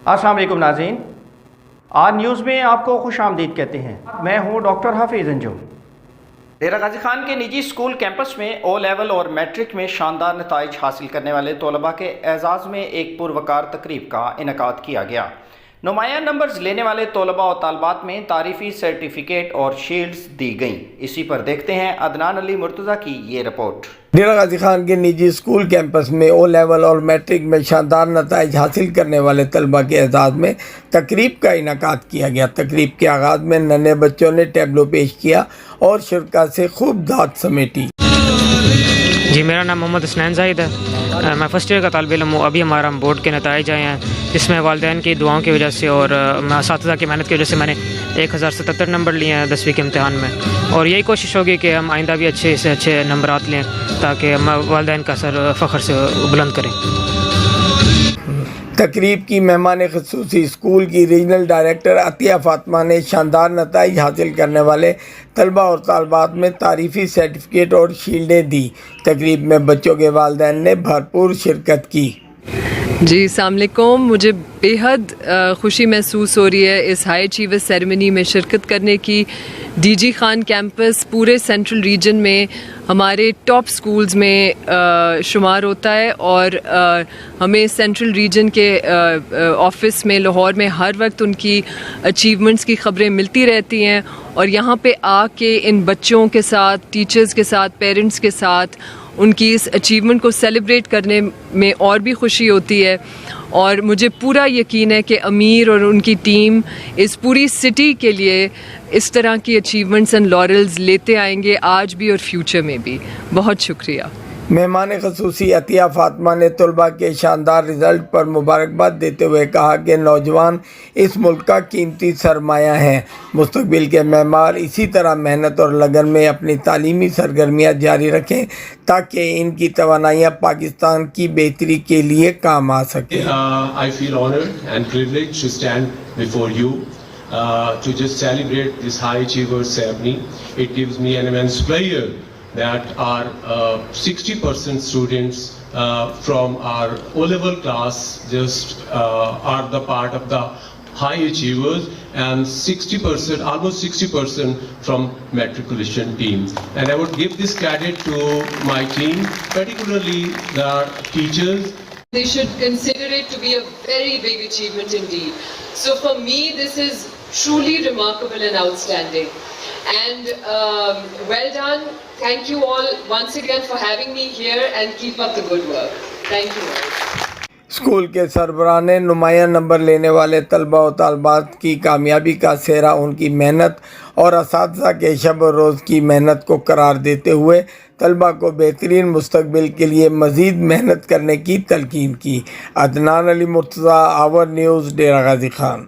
अस्सलाम वालेकुम नाज़रीन, आज न्यूज़ में आपको खुश आमदीद कहते हैं। मैं हूँ डॉक्टर हाफिज़ अंजुम। डेरा गाजी खान के निजी स्कूल कैंपस में ओ लेवल और मैट्रिक में शानदार नताइज हासिल करने वाले तलबा के एजाज़ में एक पुरवकार तकरीब का इनेकाद किया गया। नुमाया नंबर्स लेने वाले तलबा और तालबात में तारीफ़ी सर्टिफिकेट और शील्ड्स दी गईं। इसी पर देखते हैं अदनान अली मुर्तज़ा की ये रिपोर्ट। डेरा गाजी खान के निजी स्कूल कैंपस में ओ लेवल और मैट्रिक में शानदार नताइज हासिल करने वाले तलबा के एजाज़ में तकरीब का इनेकाद किया गया। तकरीब के आगाज़ में नन्हे बच्चों ने टैबलो पेश किया और शुरका से खूब दाद समेटी। जी, मेरा नाम मोहम्मद हुसनैन ज़ाहिद है। मैं फ़र्स्ट ईयर का तालिब इल्म हूँ। अभी हमारा बोर्ड के नताइज आए हैं, जिसमें वालिदैन की दुआओं की वजह से और असातिज़ा की मेहनत की वजह से मैंने 1077 नंबर लिए हैं 10वीं के इम्तिहान में। और यही कोशिश होगी कि हम आइंदा भी अच्छे से अच्छे नंबरात लें ताकि हम वालिदैन का सर फ़ख्र से बुलंद करें। तकरीब की मेहमान ख़ुसूसी स्कूल की रीजनल डायरेक्टर अतिया फातिमा ने शानदार नताइज हासिल करने वाले तलबा और तालबात में तारीफ़ी सर्टिफिकेट और शील्डें दी। तकरीब में बच्चों के वालिदैन ने भरपूर शिरकत की। जी, अस्सलाम वालेकुम। मुझे बेहद खुशी महसूस हो रही है इस हाई अचीवर्स सेरेमनी में शिरकत करने की। डीजी खान कैंपस पूरे सेंट्रल रीजन में हमारे टॉप स्कूल्स में शुमार होता है और हमें सेंट्रल रीजन के ऑफिस में लाहौर में हर वक्त उनकी अचीवमेंट्स की ख़बरें मिलती रहती हैं। और यहाँ पे आके इन बच्चों के साथ, टीचर्स के साथ, पेरेंट्स के साथ उनकी इस अचीवमेंट को सेलिब्रेट करने में और भी खुशी होती है। और मुझे पूरा यकीन है कि अमीर और उनकी टीम इस पूरी सिटी के लिए इस तरह की अचीवमेंट्स एंड लॉरेल्स लेते आएंगे आज भी और फ्यूचर में भी। बहुत शुक्रिया। मेहमान ख़ुसूसी अतिया फातिमा ने तलबा के शानदार रिज़ल्ट पर मुबारकबाद देते हुए कहा कि नौजवान इस मुल्क का कीमती सरमाया हैं। मुस्तकबिल के मेहमान इसी तरह मेहनत और लगन में अपनी तालीमी सरगर्मियाँ जारी रखें ताकि इनकी तवानाइयाँ पाकिस्तान की बेहतरी के लिए काम आ सकें। I feel honored and privileged to stand before you to just celebrate this high achievers ceremony. It gives me an immense pleasure that our 60% students from our O-level class just are the part of the high achievers, and 60%, almost 60% from matriculation team. And I would give this credit to my team, particularly the teachers. They should consider it to be a very big achievement indeed. So for me, this is truly remarkable and outstanding. And well done. Thank you all once again for having me here and keep up the good work. Thank you all. School के सरबराह ने नुमाया number लेने वाले तलबा और तालबात की कामयाबी का सेहरा उनकी मेहनत और असातिज़ा के शब और रोज़ की मेहनत को करार देते हुए तलबा को बेहतरीन मुस्तकबिल के लिए मज़ीद मेहनत करने की तलकीन की। Adnan Ali Murtaza, our news, Dera Ghazi Khan.